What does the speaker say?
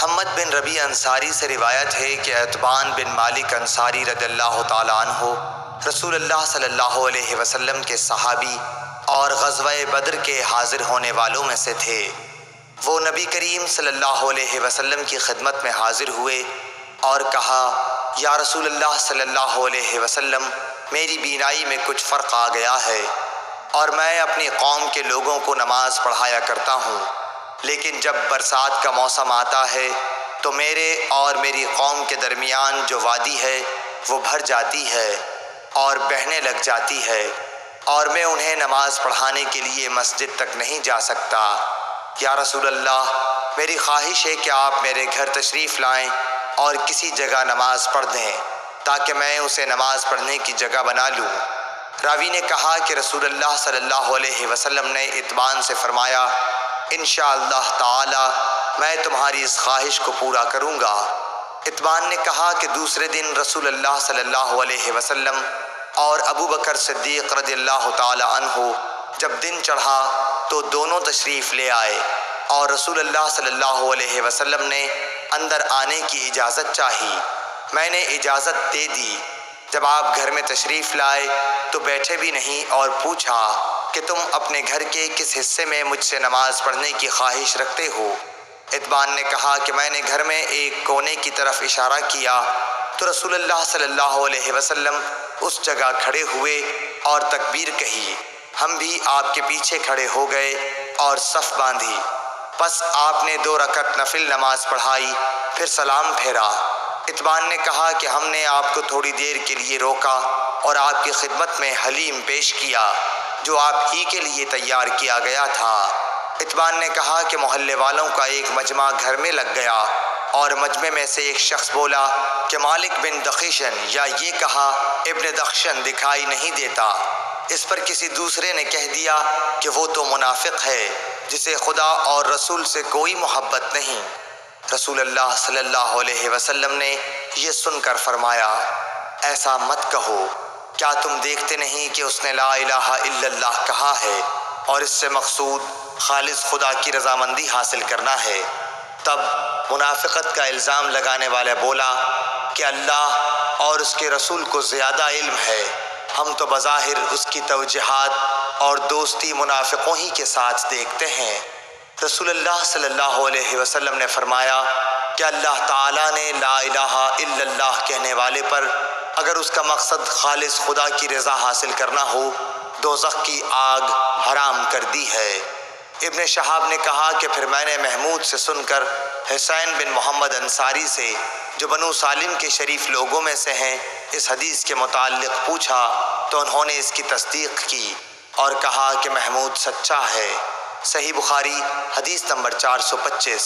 محمد بن ربیع انصاری سے روایت ہے کہ عتبان بن مالک انصاری رضی اللہ تعالیٰ عنہ رسول اللہ صلی اللہ علیہ وسلم کے صحابی اور غزوہ بدر کے حاضر ہونے والوں میں سے تھے۔ وہ نبی کریم صلی اللہ علیہ وسلم کی خدمت میں حاضر ہوئے اور کہا، یا رسول اللہ صلی اللہ علیہ وسلم، میری بینائی میں کچھ فرق آ گیا ہے اور میں اپنی قوم کے لوگوں کو نماز پڑھایا کرتا ہوں، لیکن جب برسات کا موسم آتا ہے تو میرے اور میری قوم کے درمیان جو وادی ہے وہ بھر جاتی ہے اور بہنے لگ جاتی ہے اور میں انہیں نماز پڑھانے کے لیے مسجد تک نہیں جا سکتا۔ یا رسول اللہ، میری خواہش ہے کہ آپ میرے گھر تشریف لائیں اور کسی جگہ نماز پڑھ دیں تاکہ میں اسے نماز پڑھنے کی جگہ بنا لوں۔ راوی نے کہا کہ رسول اللہ صلی اللہ علیہ وسلم نے عتبان سے فرمایا، انشاءاللہ تعالی میں تمہاری اس خواہش کو پورا کروں گا۔ عتبان نے کہا کہ دوسرے دن رسول اللہ صلی اللہ علیہ وسلم اور ابو بکر صدیق رضی اللہ تعالی عنہ جب دن چڑھا تو دونوں تشریف لے آئے اور رسول اللہ صلی اللہ علیہ وسلم نے اندر آنے کی اجازت چاہی۔ میں نے اجازت دے دی۔ جب آپ گھر میں تشریف لائے تو بیٹھے بھی نہیں اور پوچھا کہ تم اپنے گھر کے کس حصے میں مجھ سے نماز پڑھنے کی خواہش رکھتے ہو؟ عتبان نے کہا کہ میں نے گھر میں ایک کونے کی طرف اشارہ کیا تو رسول اللہ صلی اللہ علیہ وسلم اس جگہ کھڑے ہوئے اور تکبیر کہی۔ ہم بھی آپ کے پیچھے کھڑے ہو گئے اور صف باندھی۔ پس آپ نے 2 رکعت نفل نماز پڑھائی، پھر سلام پھیرا۔ عتبان نے کہا کہ ہم نے آپ کو تھوڑی دیر کے لیے روکا اور آپ کی خدمت میں حلیم پیش کیا جو آپ ہی کے لیے تیار کیا گیا تھا۔ عتبان نے کہا کہ محلے والوں کا ایک مجمع گھر میں لگ گیا اور مجمع میں سے ایک شخص بولا کہ مالک بن دخشن، یا یہ کہا ابن دخشن دکھائی نہیں دیتا۔ اس پر کسی دوسرے نے کہہ دیا کہ وہ تو منافق ہے جسے خدا اور رسول سے کوئی محبت نہیں۔ رسول اللہ صلی اللہ علیہ وسلم نے یہ سن کر فرمایا، ایسا مت کہو، کیا تم دیکھتے نہیں کہ اس نے لا الہ الا اللہ کہا ہے اور اس سے مقصود خالص خدا کی رضامندی حاصل کرنا ہے؟ تب منافقت کا الزام لگانے والا بولا کہ اللہ اور اس کے رسول کو زیادہ علم ہے، ہم تو بظاہر اس کی توجیہات اور دوستی منافقوں ہی کے ساتھ دیکھتے ہیں۔ رسول اللہ صلی اللہ علیہ وسلم نے فرمایا کہ اللہ تعالیٰ نے لا الہ الا اللہ کہنے والے پر اگر اس کا مقصد خالص خدا کی رضا حاصل کرنا ہو دوزخ کی آگ حرام کر دی ہے۔ ابن شہاب نے کہا کہ پھر میں نے محمود سے سن کر حسین بن محمد انصاری سے جو بنو سالم کے شریف لوگوں میں سے ہیں اس حدیث کے متعلق پوچھا تو انہوں نے اس کی تصدیق کی اور کہا کہ محمود سچا ہے۔ صحیح بخاری حدیث نمبر 425۔